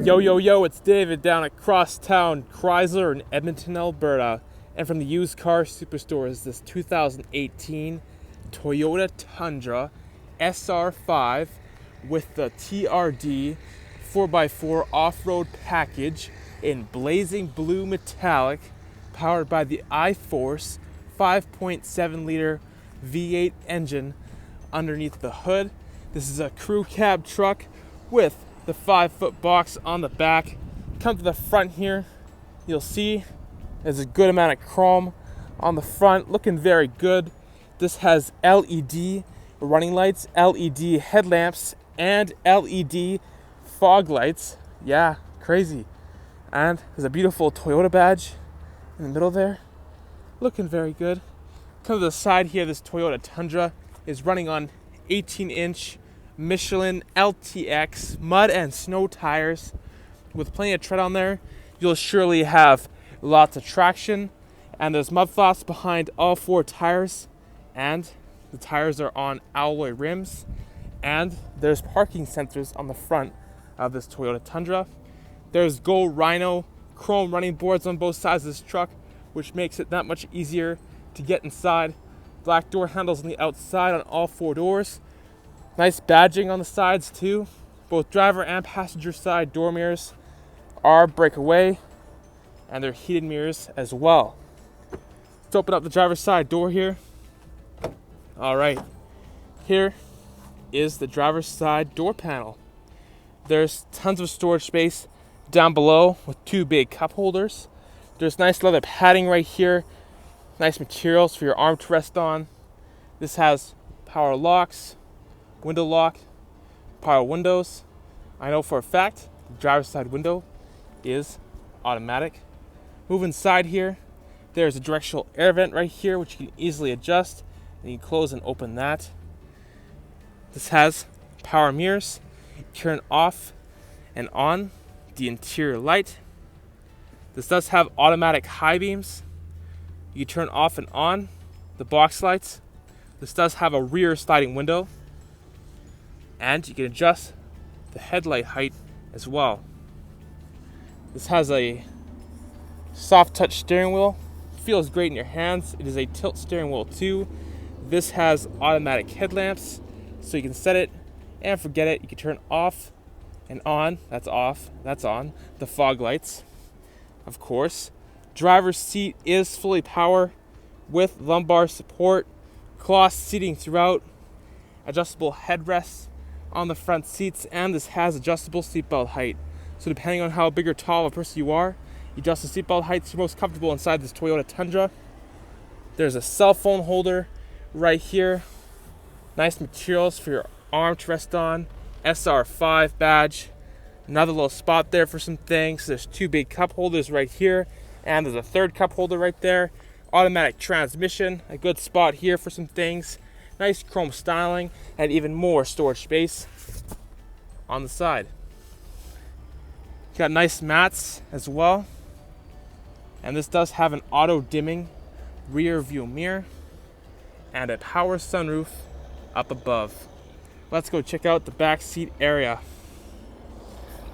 Yo, yo, yo, it's David down at Crosstown Chrysler in Edmonton, Alberta. And from the used car superstore is this 2018 Toyota Tundra SR5 with the TRD 4x4 off-road package in blazing blue metallic, powered by the iForce 5.7 liter V8 engine underneath the hood. This is a crew cab truck with the 5-foot box on the back. Come to the front here, you'll see there's a good amount of chrome on the front, looking very good. This has LED running lights, LED headlamps, and LED fog lights. Yeah, crazy. And there's a beautiful Toyota badge in the middle there, looking very good. Come to the side here, this Toyota Tundra is running on 18-inch Michelin LTX mud and snow tires. With plenty of tread on there, you'll surely have lots of traction. And there's mud flaps behind all 4 tires, and the tires are on alloy rims. And there's parking sensors on the front of this Toyota Tundra. There's gold rhino chrome running boards on both sides of this truck, which makes it that much easier to get inside. Black door handles on the outside on all 4 doors. Nice badging on the sides too. Both driver and passenger side door mirrors are breakaway, and they're heated mirrors as well. Let's open up the driver's side door here. All right, here is the driver's side door panel. There's tons of storage space down below with 2 big cup holders. There's nice leather padding right here. Nice materials for your arm to rest on. This has power locks, window lock, power windows. I know for a fact the driver's side window is automatic. Move inside here. There's a directional air vent right here, which you can easily adjust, and you can close and open that. This has power mirrors. You turn off and on the interior light. This does have automatic high beams. You turn off and on the box lights. This does have a rear sliding window, and you can adjust the headlight height as well. This has a soft touch steering wheel. Feels great in your hands. It is a tilt steering wheel too. This has automatic headlamps, so you can set it and forget it. You can turn off and on. That's off. That's on. The fog lights, of course. Driver's seat is fully power with lumbar support, cloth seating throughout, adjustable headrests on the front seats, and this has adjustable seatbelt height. So depending on how big or tall of a person you are, you adjust the seatbelt height so you're most comfortable inside this Toyota Tundra. There's a cell phone holder right here. Nice materials for your arm to rest on. SR5 badge. Another little spot there for some things. There's 2 big cup holders right here, and there's a 3rd cup holder right there. Automatic transmission, a good spot here for some things. Nice chrome styling, and even more storage space on the side. Got nice mats as well. And this does have an auto dimming rear view mirror and a power sunroof up above. Let's go check out the back seat area.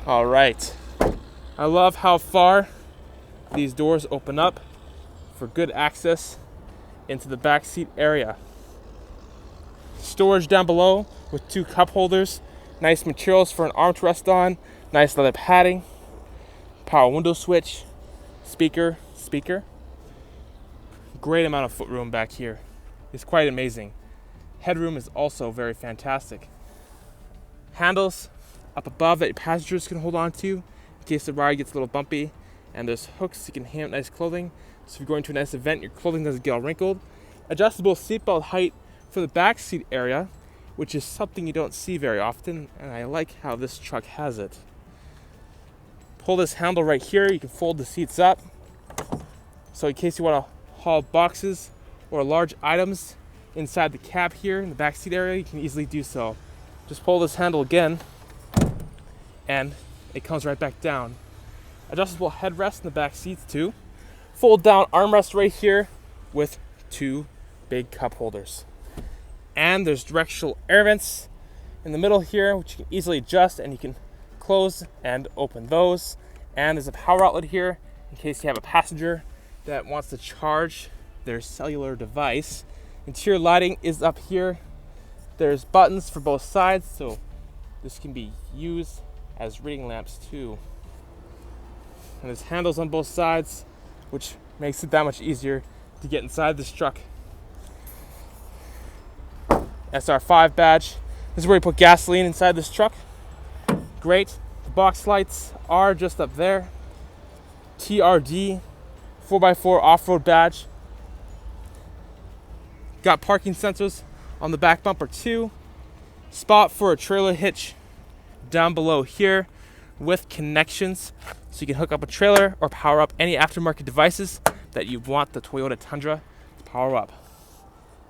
All right. I love how far these doors open up for good access into the back seat area. Storage down below with 2 cup holders. Nice materials for an arm to rest on. Nice leather padding. Power window switch. Speaker. Great amount of footroom back here. It's quite amazing. Headroom is also very fantastic. Handles up above that your passengers can hold on to in case the ride gets a little bumpy. And there's hooks so you can hang up nice clothing. So if you're going to a nice event, your clothing doesn't get all wrinkled. Adjustable seatbelt height for the back seat area, which is something you don't see very often, and I like how this truck has it. Pull this handle right here, you can fold the seats up. So in case you want to haul boxes or large items inside the cab here in the back seat area, you can easily do so. Just pull this handle again, and it comes right back down. Adjustable headrest in the back seats too. Fold down armrest right here with 2 big cup holders. And there's directional air vents in the middle here, which you can easily adjust, and you can close and open those. And there's a power outlet here in case you have a passenger that wants to charge their cellular device. Interior lighting is up here. There's buttons for both sides, so this can be used as reading lamps too. And there's handles on both sides, which makes it that much easier to get inside this truck. SR5 badge. This is where you put gasoline inside this truck. Great. The box lights are just up there. TRD 4x4 off-road badge. Got parking sensors on the back bumper too. Spot for a trailer hitch down below here with connections, so you can hook up a trailer or power up any aftermarket devices that you want the Toyota Tundra to power up.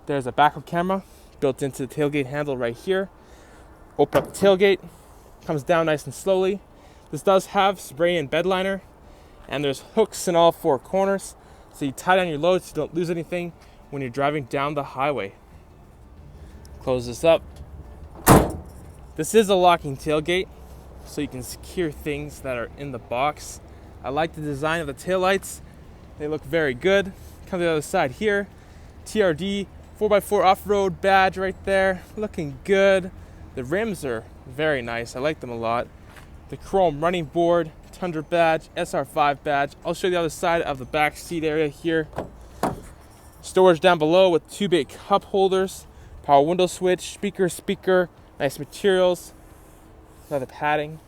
There's a backup camera built into the tailgate handle right here. Open up the tailgate, comes down nice and slowly. This does have spray and bed liner, and there's hooks in all four corners, so you tie down your load so you don't lose anything when you're driving down the highway. Close this up. This is a locking tailgate, so you can secure things that are in the box. I like the design of the taillights. They look very good. Come to the other side here. TRD 4x4 off-road badge right there, looking good. The rims are very nice. I like them a lot. The chrome running board, Tundra badge, SR5 badge. I'll show you the other side of the back seat area here. Storage down below with two big cup holders, power window switch, speaker, nice materials, leather padding.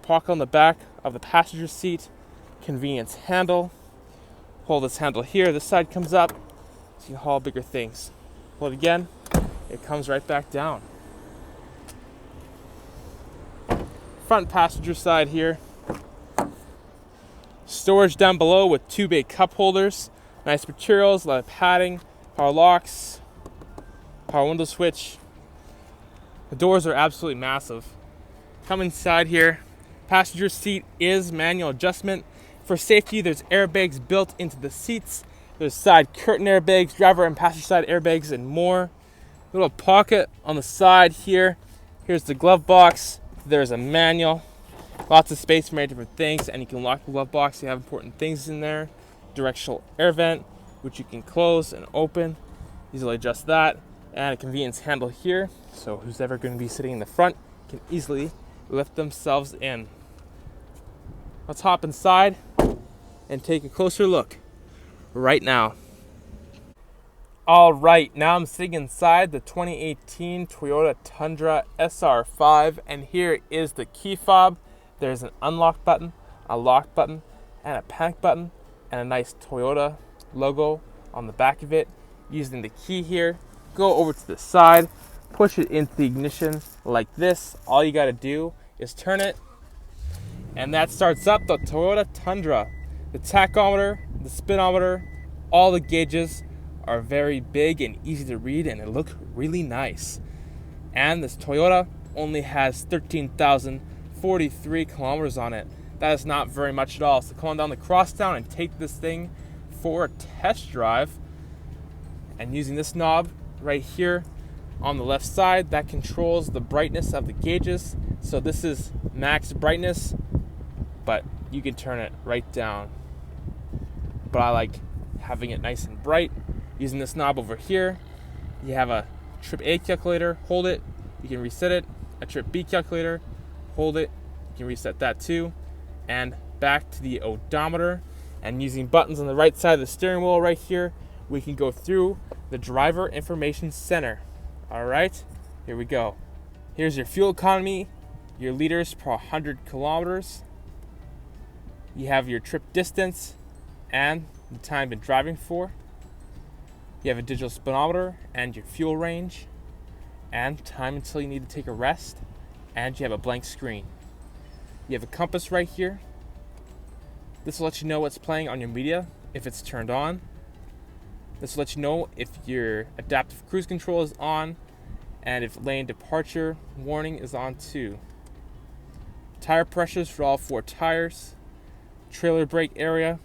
Pocket on the back of the passenger seat, convenience handle. Hold this handle here. This side comes up, so you can haul bigger things. Hold it again, it comes right back down. Front passenger side here. Storage down below with two big cup holders, nice materials, leather padding, power locks, power window switch. The doors are absolutely massive. Come inside here. Passenger seat is manual adjustment. For safety, there's airbags built into the seats. There's side curtain airbags, driver and passenger side airbags, and more. Little pocket on the side here. Here's the glove box. There's a manual. Lots of space for many different things, and you can lock the glove box. You have important things in there. Directional air vent, which you can close and open. Easily adjust that. And a convenience handle here, so who's ever going to be sitting in the front can easily lift themselves in. Let's hop inside and take a closer look right now. All right, now I'm sitting inside the 2018 Toyota Tundra SR5, and here is the key fob. There's an unlock button, a lock button, and a panic button, and a nice Toyota logo on the back of it. Using the key here, go over to the side, push it into the ignition like this. All you got to do is turn it, and that starts up the Toyota Tundra. The tachometer, the speedometer, all the gauges are very big and easy to read, and it looks really nice. And this Toyota only has 13,043 kilometers on it. That is not very much at all. So come on down to Crosstown and take this thing for a test drive. And using this knob right here on the left side, that controls the brightness of the gauges. So this is max brightness, but you can turn it right down. But I like having it nice and bright. Using this knob over here, you have a trip A calculator, hold it, you can reset it. A trip B calculator, hold it, you can reset that too. And back to the odometer. And using buttons on the right side of the steering wheel right here, we can go through the driver information center. All right, here we go. Here's your fuel economy, your liters per 100 kilometers. You have your trip distance and the time you've been driving for. You have a digital speedometer and your fuel range and time until you need to take a rest, and you have a blank screen. You have a compass right here. This will let you know what's playing on your media if it's turned on. This will let you know if your adaptive cruise control is on and if lane departure warning is on too. Tire pressures for all four tires. Trailer brake area.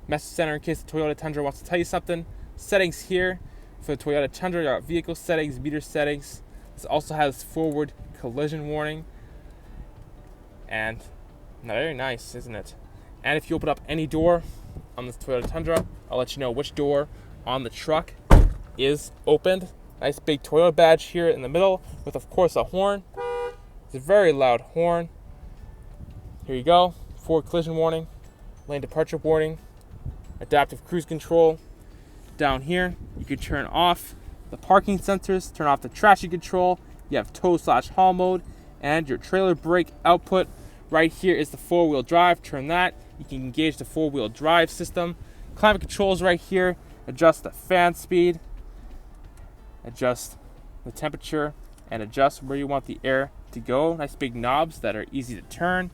Message center in case the Toyota Tundra wants to tell you something. Settings here for the Toyota Tundra. You got vehicle settings, meter settings, This also has forward collision warning. And very nice, isn't it? And if you open up any door on this Toyota Tundra, I'll let you know which door on the truck is opened. Nice big Toyota badge here in the middle with, of course, a horn. It's a very loud horn. Here you go. Forward collision warning, lane departure warning, adaptive cruise control. Down here, you can turn off the parking sensors, turn off the traction control. You have tow/haul mode, and your trailer brake output. Right here is the four-wheel drive. Turn that. You can engage the four-wheel drive system. Climate controls right here. Adjust the fan speed, adjust the temperature, and adjust where you want the air to go. Nice big knobs that are easy to turn.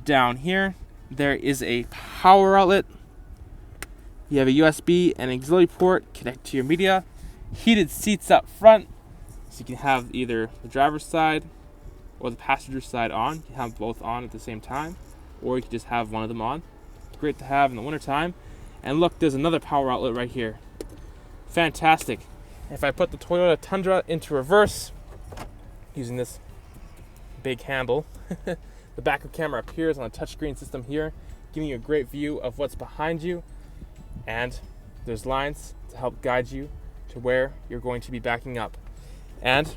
Down here, there is a power outlet. You have a USB and auxiliary port connect to your media. Heated seats up front, so you can have either the driver's side or the passenger side on. You can have both on at the same time, or you can just have one of them on. It's great to have in the wintertime. And look, there's another power outlet right here. Fantastic. If I put the Toyota Tundra into reverse, using this big handle, the backup camera appears on a touchscreen system here, giving you a great view of what's behind you. And there's lines to help guide you to where you're going to be backing up. And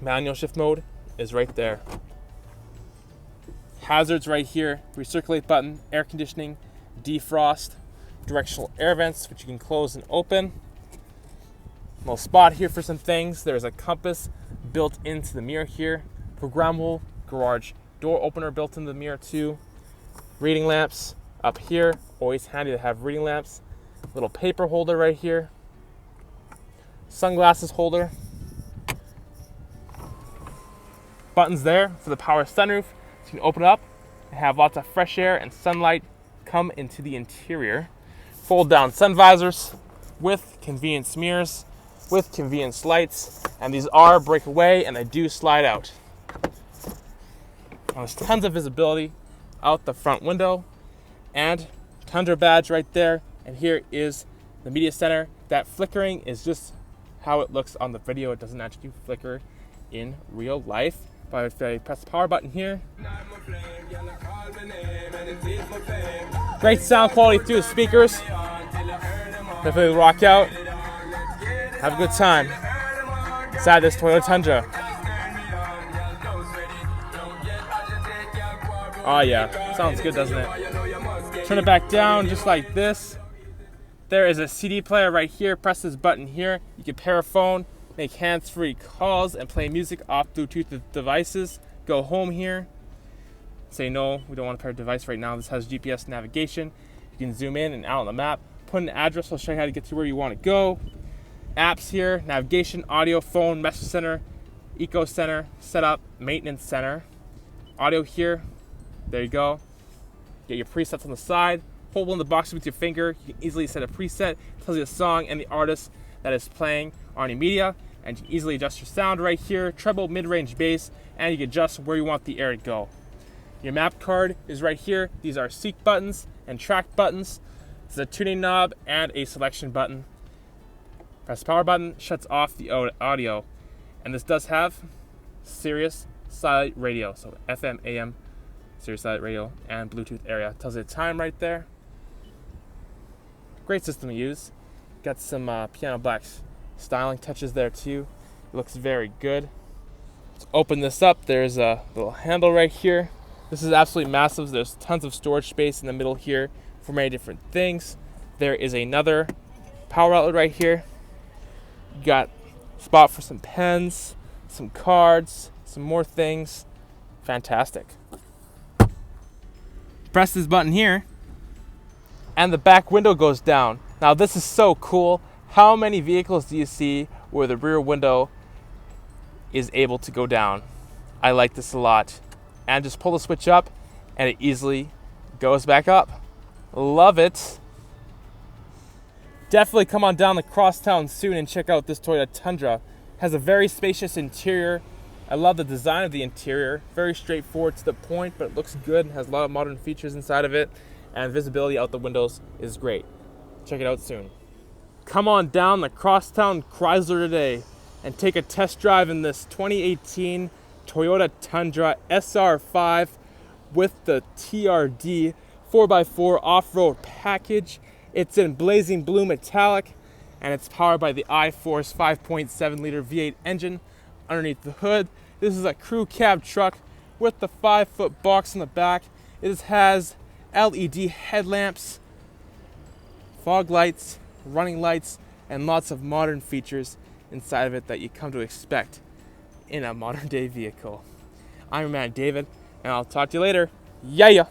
manual shift mode is right there. Hazards right here, recirculate button, air conditioning, defrost, directional air vents, which you can close and open. Little spot here for some things. There's a compass built into the mirror here. Programmable garage door opener built into the mirror too. Reading lamps up here, always handy to have reading lamps. Little paper holder right here. Sunglasses holder. Buttons there for the power sunroof. So you can open it up and have lots of fresh air and sunlight come into the interior. Fold down sun visors with convenience mirrors, with convenience lights, and these are breakaway and they do slide out. Now, there's tons of visibility out the front window, and Tundra badge right there, and here is the media center. That flickering is just how it looks on the video. It doesn't actually flicker in real life. But if I press the power button here, great sound quality through the speakers. Definitely rock out. Have a good time inside this Toyota Tundra. Oh yeah, sounds good, doesn't it? Turn it back down just like this. There is a CD player right here. Press this button here. You can pair a phone, make hands-free calls, and play music off Bluetooth devices. Go home here. Say no, we don't want to pair a device right now. This has GPS navigation. You can zoom in and out on the map. Put an address. I'll show you how to get to where you want to go. Apps here, navigation, audio, phone, message center, eco center, setup, maintenance center. Audio here. There you go. Get your presets on the side. Hold one of the boxes with your finger. You can easily set a preset. It tells you the song and the artist that is playing on your media. And you can easily adjust your sound right here. Treble, mid-range, bass. And you can adjust where you want the air to go. Your map card is right here. These are seek buttons and track buttons. It's a tuning knob and a selection button. Press the power button, shuts off the audio. And this does have Sirius satellite radio. So FM, AM, Sirius satellite radio, and Bluetooth area. Tells you the time right there. Great system to use. Got some piano black styling touches there too. It looks very good. Let's open this up. There's a little handle right here. This is absolutely massive. There's tons of storage space in the middle here for many different things. There is another power outlet right here. You got a spot for some pens, some cards, some more things. Fantastic. Press this button here and the back window goes down. Now this is so cool. How many vehicles do you see where the rear window is able to go down? I like this a lot. And just pull the switch up and it easily goes back up. Love it. Definitely come on down to Crosstown soon and check out this Toyota Tundra. It has a very spacious interior. I love the design of the interior. Very straightforward to the point, but it looks good and has a lot of modern features inside of it. And visibility out the windows is great. Check it out soon. Come on down to Crosstown Chrysler today. and take a test drive in this 2018 Toyota Tundra SR5 with the TRD 4x4 off-road package. It's in blazing blue metallic, and it's powered by the IForce 5.7 liter V8 engine underneath the hood. This is a crew cab truck with the 5-foot box in the back. It has LED headlamps, fog lights, running lights, and lots of modern features inside of it that you come to expect in a modern day vehicle. I'm your man David, and I'll talk to you later. Yeah.